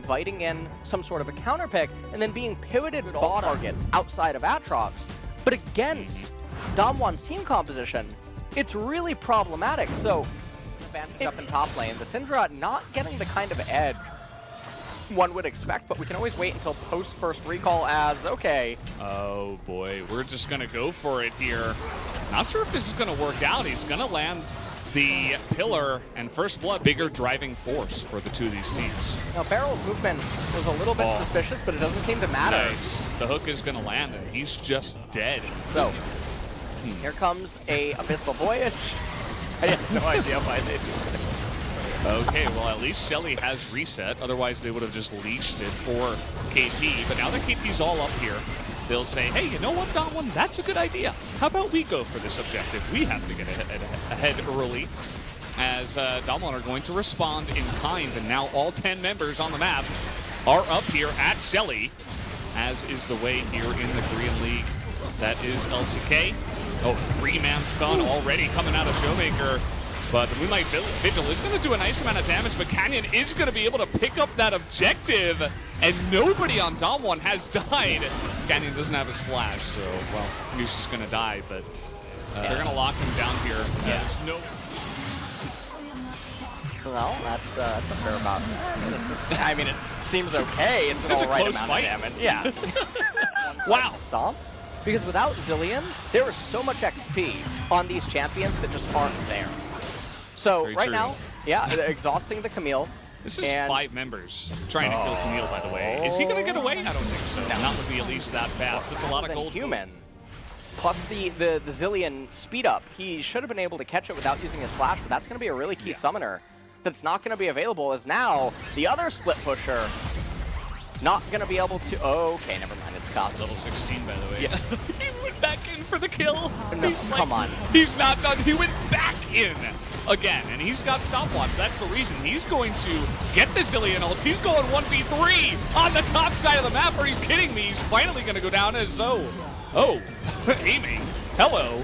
inviting in some sort of a counter pick and then being pivoted ball targets outside of Aatrox. But against Damwon's team composition, it's really problematic. So, advantage up in top lane. The Syndra not getting the kind of edge one would expect, but we can always wait until post-first recall as, okay. Oh boy, we're just gonna go for it here. Not sure if this is gonna work out. He's gonna land the pillar and first blood, bigger driving force for the two of these teams. Now Barrel's movement was a little bit suspicious, but it doesn't seem to matter. Nice. The hook is gonna land and he's just dead. So, here comes a Abyssal Voyage. I have no idea why they do this. Okay, well at least Shelly has reset, otherwise they would have just leashed it for KT, but now that KT's all up here, they'll say, hey, you know what, Damwon, that's a good idea. How about we go for this objective? We have to get ahead early, as Damwon are going to respond in kind, and now all 10 members on the map are up here at Shelly, as is the way here in the Korean League. That is LCK. Oh, 3-man stun already coming out of Showmaker. But the Moonlight Vigil is going to do a nice amount of damage, but Canyon is going to be able to pick up that objective, and nobody on Damwon has died. Canyon doesn't have a splash, so, well, he's just going to die, but they're going to lock him down here. There's no... Well, that's a fair amount. I mean, it seems okay. It's an all right amount of damage. Yeah. Wow. Stomp. Because without Zilean, there is so much XP on these champions that just aren't there. So Very right true. now, yeah, exhausting the Camille. This is 5 members trying to kill Camille, by the way. Is he going to get away? I don't think so. No. Not with the Elise that fast. That's a lot of gold. Human. Plus the Zilean speed up. He should have been able to catch it without using his flash, but that's going to be a really key summoner that's not going to be available, as now the other split pusher not going to be able to... Okay, never mind. It's cost. Level 16, by the way. Yeah. He went back in for the kill. No, come on. He's not done. He went back in again, and he's got stopwatch. That's the reason. He's going to get the Zilean ult. He's going 1v3 on the top side of the map. Are you kidding me? He's finally going to go down as Zoe. Oh, aiming. Hello.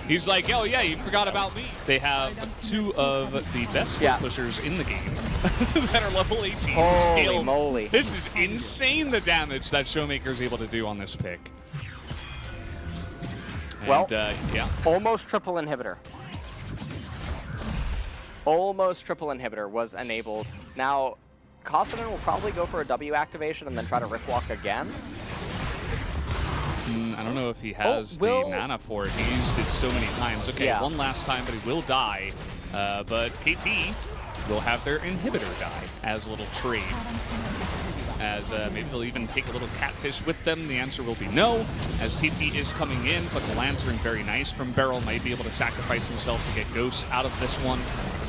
He's like, oh yeah, you forgot about me. They have 2 of the best split pushers in the game that are level 18 scaled. Holy moly. This is insane, the damage that Showmaker is able to do on this pick. And, well, yeah. Almost triple inhibitor. Almost triple inhibitor was enabled. Now, Kosonen will probably go for a W activation and then try to Rift Walk again. I don't know if he has the mana for it. He used it so many times. Okay, one last time, but he will die. But KT will have their inhibitor die as a little trade. As maybe they'll even take a little catfish with them. The answer will be no, as TP is coming in, but the Lantern, very nice from Beryl, might be able to sacrifice himself to get Ghost out of this one.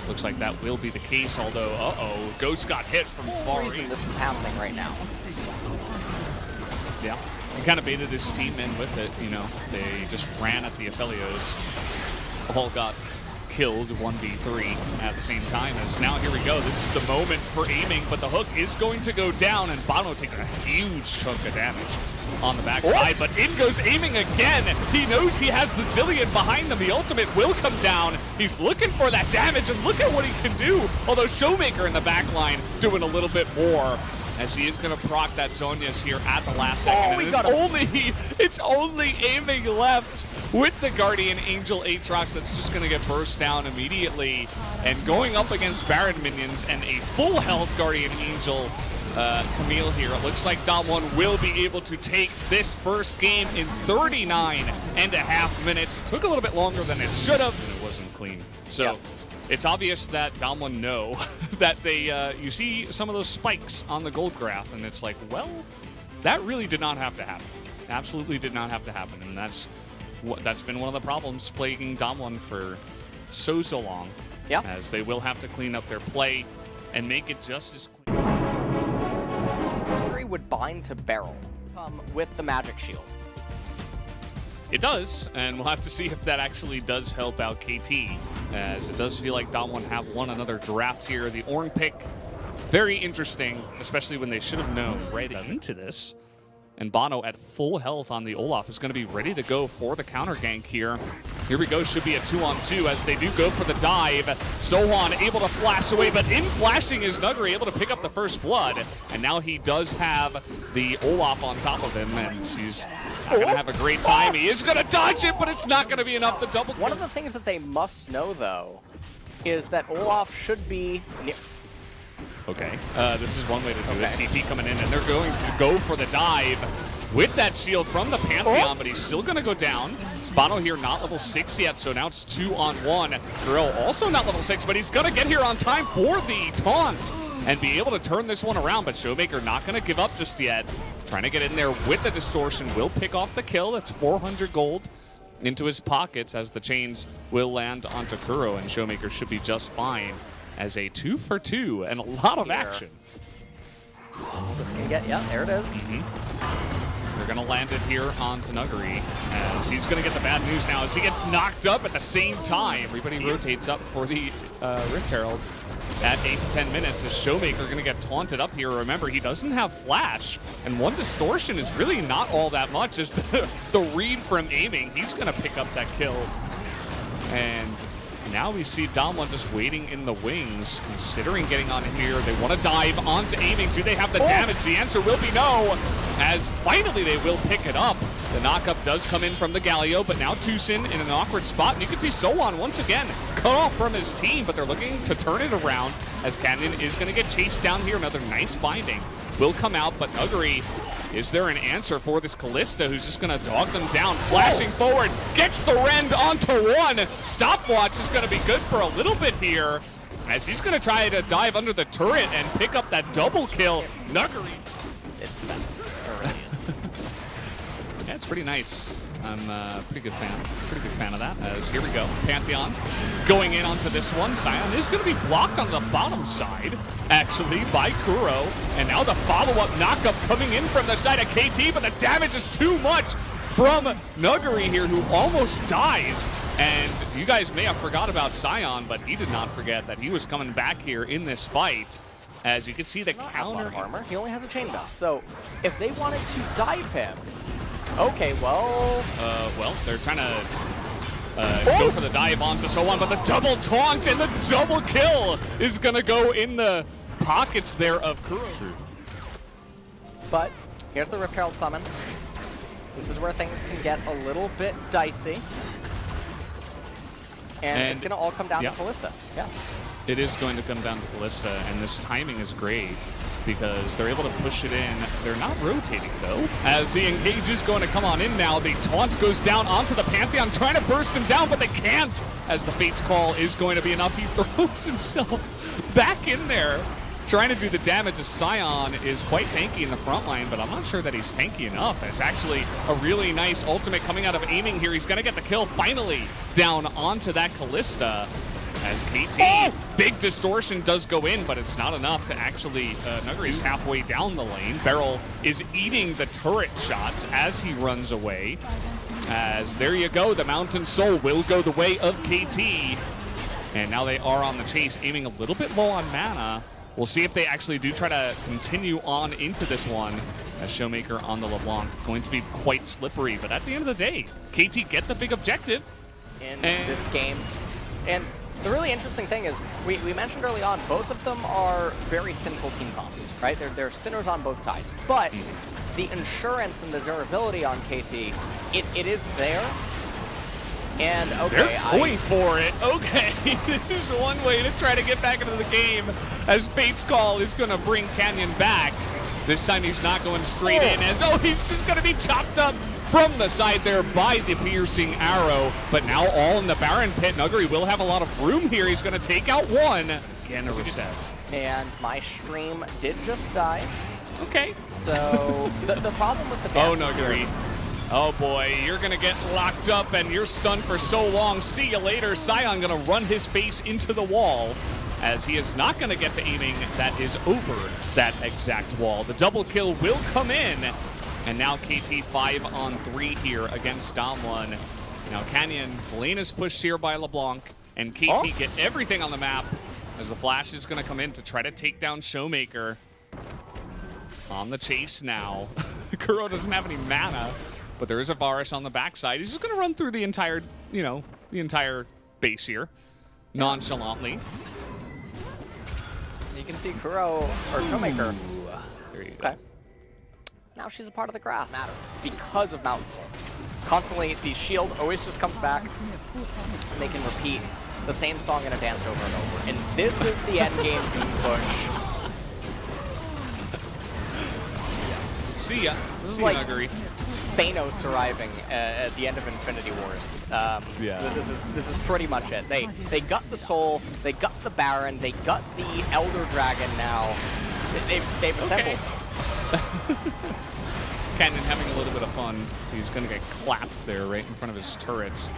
Looks like that will be the case, although, Ghost got hit from far reason this is happening right now. Yeah. He kind of baited his team in with it, you know. They just ran at the Aphelios. All got killed 1v3 at the same time, as now here we go. This is the moment for aiming, but the hook is going to go down, and Bono taking a huge chunk of damage on the backside, but in goes aiming again. He knows he has the Zilean behind them. The ultimate will come down. He's looking for that damage, and look at what he can do. Although Showmaker in the back line doing a little bit more, as he is going to proc that Zhonya's here at the last second. And it's only aiming left with the Guardian Angel Aatrox that's just going to get burst down immediately. And going up against Baron minions and a full health Guardian Angel Camille here. It looks like Damwon will be able to take this first game in 39.5 minutes. It took a little bit longer than it should have, and it wasn't clean. So. It's obvious that Damwon know that they, you see some of those spikes on the gold graph, and it's like, well, that really did not have to happen. Absolutely did not have to happen, and that's been one of the problems plaguing Damwon for so long. Yeah. As they will have to clean up their play and make it just as clean. Would bind to Beryl with the magic shield. It does, and we'll have to see if that actually does help out KT, as it does feel like Damwon have won another draft here. The Ornn pick, very interesting, especially when they should have known right into this. And Bono at full health on the Olaf is going to be ready to go for the counter gank here. Here we go, should be a 2-on-2 as they do go for the dive. Sohan able to flash away, but in flashing is Nuguri able to pick up the first blood. And now he does have the Olaf on top of him, and he's not going to have a great time. He is going to dodge it, but it's not going to be enough to double kill. One of the things that they must know, though, is that Olaf should be near. Okay, this is one way to do it. TT coming in, and they're going to go for the dive with that shield from the Pantheon, but he's still going to go down. Bono here not level 6 yet, so now it's 2-on-1. Guro also not level 6, but he's going to get here on time for the taunt and be able to turn this one around, but Showmaker not going to give up just yet. Trying to get in there with the distortion, will pick off the kill. That's 400 gold into his pockets as the chains will land onto Kuro, and Showmaker should be just fine as a 2-for-2 and a lot of action. This can get, yeah, there it is. They're going to land it here onto Nuguri as he's going to get the bad news now as he gets knocked up at the same time. Everybody rotates up for the Rift Herald at 8 to 10 minutes as Showmaker going to get taunted up here. Remember, he doesn't have flash, and one distortion is really not all that much as the read from aiming. He's going to pick up that kill. And now we see Damwon just waiting in the wings, considering getting on here. They want to dive onto aiming. Do they have the damage? The answer will be no, as finally they will pick it up. The knockup does come in from the Galio, but now Tucson in an awkward spot. And you can see Sohan once again cut off from his team, but they're looking to turn it around as Canyon is going to get chased down here. Another nice binding will come out, but Nuguri, is there an answer for this Kalista who's just going to dog them down? Flashing forward, gets the rend onto one. Stopwatch is going to be good for a little bit here as he's going to try to dive under the turret and pick up that double kill. Nuguri. It's the best. It really is. Yeah, it's pretty nice. I'm a pretty good fan of that. As here we go, Pantheon going in onto this one. Sion is going to be blocked on the bottom side, actually, by Kuro. And now the follow-up knockup coming in from the side of KT, but the damage is too much from Nuguri here, who almost dies. And you guys may have forgot about Sion, but he did not forget that he was coming back here in this fight. As you can see, the counter armor. He only has a chain bell. So if they wanted to dive him, okay, well, they're trying to go for the dive onto Sohan, but the double taunt and the double kill is going to go in the pockets there of Kuro. But here's the Rift Herald summon. This is where things can get a little bit dicey. And it's going to all come down to Kalista. Yeah. It is going to come down to Kalista, and this timing is great because they're able to push it in. They're not rotating, though. As the engage is going to come on in now, the taunt goes down onto the Pantheon, trying to burst him down, but they can't, as the Fate's Call is going to be enough. He throws himself back in there, trying to do the damage as Sion is quite tanky in the front line, but I'm not sure that he's tanky enough. It's actually a really nice ultimate coming out of aiming here. He's going to get the kill finally down onto that Kalista. As KT, big distortion does go in, but it's not enough to actually, Nuguri's halfway down the lane. Beryl is eating the turret shots as he runs away. As there you go, the Mountain Soul will go the way of KT. And now they are on the chase, aiming a little bit low on mana. We'll see if they actually do try to continue on into this one. As Showmaker on the LeBlanc, going to be quite slippery, but at the end of the day, KT get the big objective in this game. And the really interesting thing is, we mentioned early on, both of them are very sinful team comps, right? They're sinners on both sides. But the insurance and the durability on KT, it is there. And okay, they're going for it. Okay, this is one way to try to get back into the game, as Fate's Call is going to bring Canyon back. This time he's not going straight in, as he's just going to be chopped up from the side there by the piercing arrow. But now all in the Baron pit. Nuguri will have a lot of room here. He's going to take out one. Again, a reset. And my stream did just die. Okay. So the problem with the dance Nuguri. Oh boy, you're going to get locked up and you're stunned for so long. See you later. Sion going to run his face into the wall, as he is not going to get to aiming that is over that exact wall. The double kill will come in. And now KT 5-on-3 here against Damwon. Now Canyon, lane is pushed here by LeBlanc, and KT get everything on the map as the flash is going to come in to try to take down Showmaker. On the chase now. Kuro doesn't have any mana, but there is a Varus on the backside. He's just going to run through the entire, the entire base here, nonchalantly. You can see Kuro, or Showmaker. There you go. Okay. Now she's a part of the grass. Because of Mountain Soul. Constantly, the shield always just comes back, and they can repeat the same song in a dance over and over. And this is the end game being pushed. See ya. This is See ya, like Nuggery. Thanos arriving at the end of Infinity Wars. This is pretty much it. They got the soul, they got the Baron, they got the Elder Dragon now. They've assembled. Canyon having a little bit of fun. He's going to get clapped there right in front of his turrets.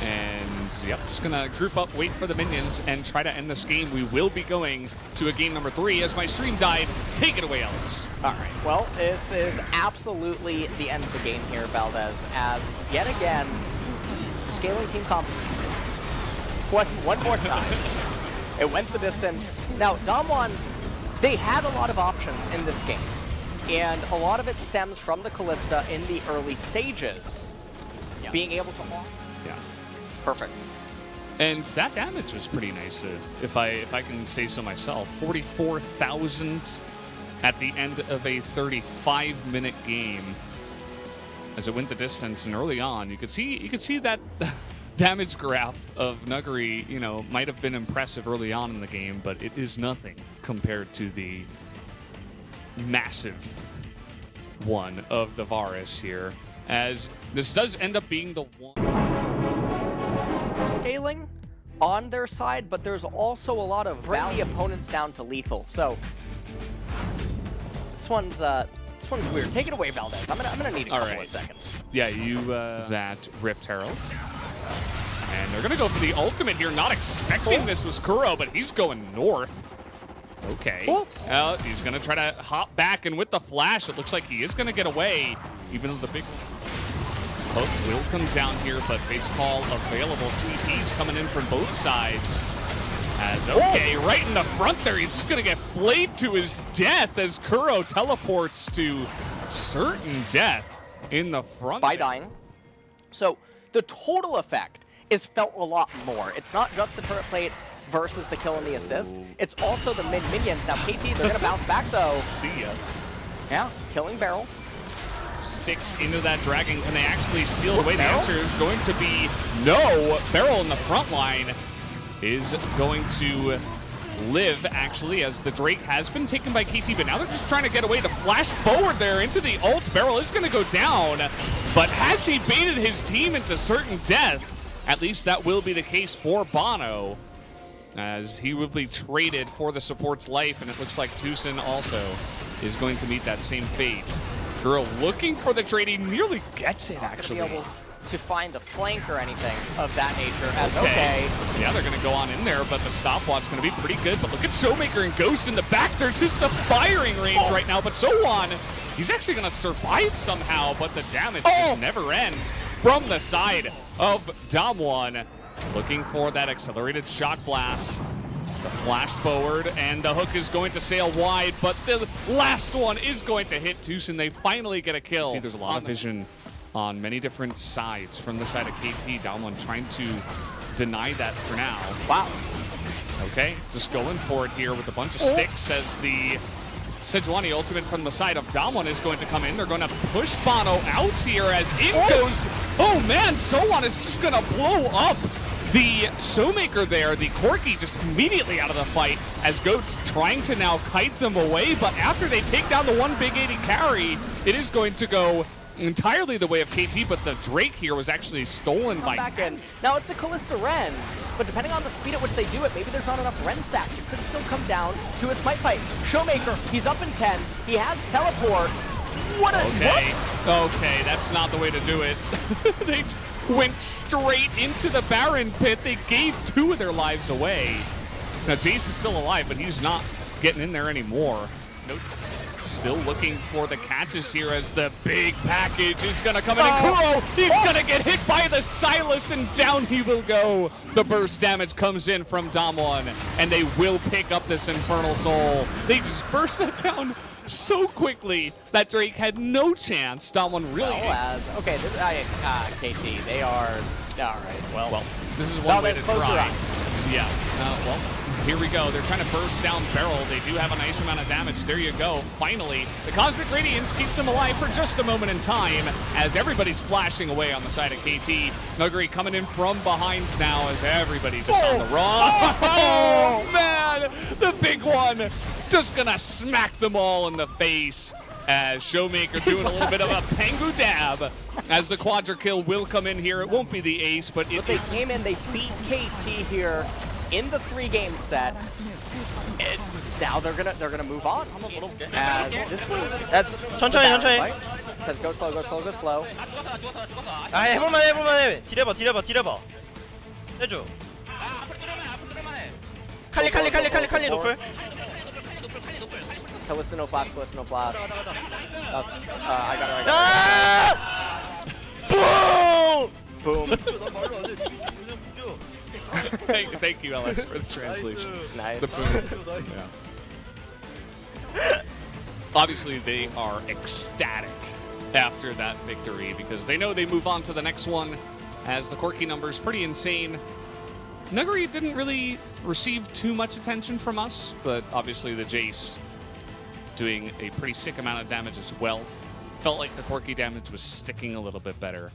And, yep, just going to group up, wait for the minions, and try to end this game. We will be going to a game number 3 as my stream died. Take it away, Ellis. All right. Well, this is absolutely the end of the game here, Valdez, as yet again, scaling team competition. One more time. It went the distance. Now, Damwon, they had a lot of options in this game, and a lot of it stems from the Kalista in the early stages. Yeah. Being able to... Yeah. Perfect. And that damage was pretty nice, if I can say so myself. 44,000 at the end of a 35-minute game as it went the distance. And early on, you could see that damage graph of Nuggery, might have been impressive early on in the game, but it is nothing compared to the massive one of the Varus here, as this does end up being the one scaling on their side, but there's also a lot of bring the opponents down to lethal. So this one's weird. Take it away, Valdez. I'm gonna need a couple of seconds. Yeah, that Rift Herald. And they're gonna go for the ultimate here, not expecting this was Kuro, but he's going north. Okay. He's gonna try to hop back, and with the flash, it looks like he is gonna get away, even though the big hook will come down here, but Fate's Call available. TP's coming in from both sides. As right in the front there, he's just gonna get flayed to his death as Kuro teleports to certain death in the front. By dying. So the total effect is felt a lot more. It's not just the turret plates versus the kill and the assist. It's also the mid-minions. Now KT, they're gonna bounce back though. See ya. Yeah, killing Barrel. Sticks into that dragon. Can they actually steal away? The answer is going to be no. Barrel in the front line is going to live, actually, as the Drake has been taken by KT, but now they're just trying to get away. The flash forward there into the ult. Barrel is going to go down, but has he baited his team into certain death? At least that will be the case for Bono, as he will be traded for the support's life, and it looks like Tucson also is going to meet that same fate. Kuro looking for the trade. He nearly gets it, actually. Not gonna be able to find a flank or anything of that nature. As Yeah, they're going to go on in there, but the stopwatch's going to be pretty good. But look at Showmaker and Ghost in the back. They're just a firing range right now. But Sowan, he's actually going to survive somehow, but the damage just never ends from the side of Damwon. Looking for that accelerated shock blast. The flash forward, and the hook is going to sail wide, but the last one is going to hit Tucson. They finally get a kill. See, there's a lot of vision on many different sides from the side of KT. Damwon trying to deny that for now. Wow. Okay, just going for it here with a bunch of sticks as the Sejuani ultimate from the side of Damwon is going to come in. They're going to push Bono out here as in goes. Oh man, Sowan is just going to blow up the Showmaker there. The Corki just immediately out of the fight as Goat's trying to now kite them away, but after they take down the one big 80 carry, it is going to go entirely the way of KT, but the Drake here was actually stolen by... Back in. Now it's a Kalista Ren, but depending on the speed at which they do it, maybe there's not enough Ren stacks. It could still come down to a smite fight. Showmaker, he's up in 10. He has teleport. What a... Okay, that's not the way to do it. They went straight into the Baron pit. They gave 2 of their lives away. Now Jace is still alive, but he's not getting in there anymore. Nope. Still looking for the catches here as the big package is going to come in. And Kuro, he's going to get hit by the Silas, and down he will go. The burst damage comes in from Damwon, and they will pick up this Infernal Soul. They just burst that down so quickly that Drake had no chance. Damwon really... Okay, this, KT, they are... Alright, well, this is one way to close your try. eyes. Yeah, well, here we go. They're trying to burst down Barrel. They do have a nice amount of damage. There you go. Finally, the Cosmic Radiance keeps them alive for just a moment in time as everybody's flashing away on the side of KT. Nuguri coming in from behind now as everybody just on the run. Oh, man! The big one just gonna smack them all in the face as Showmaker doing a little bit of a Pengu dab as the quadra kill will come in here. It won't be the ace, but they came in, they beat KT here in the 3-game set. And now they're gonna move on. As this was 천천히. says go slow, go slow, go slow. 아 해볼만해. 딜해봐. 해줘. 칼리 노플. Listen, no flash, listen, no flash. I got it. Boom! Boom. Thank you, Alex, for the translation. Nice. The boom. Yeah. Obviously, they are ecstatic after that victory because they know they move on to the next one as the Corki number is pretty insane. Nuguri didn't really receive too much attention from us, but obviously the Jace doing a pretty sick amount of damage as well. Felt like the Corki damage was sticking a little bit better.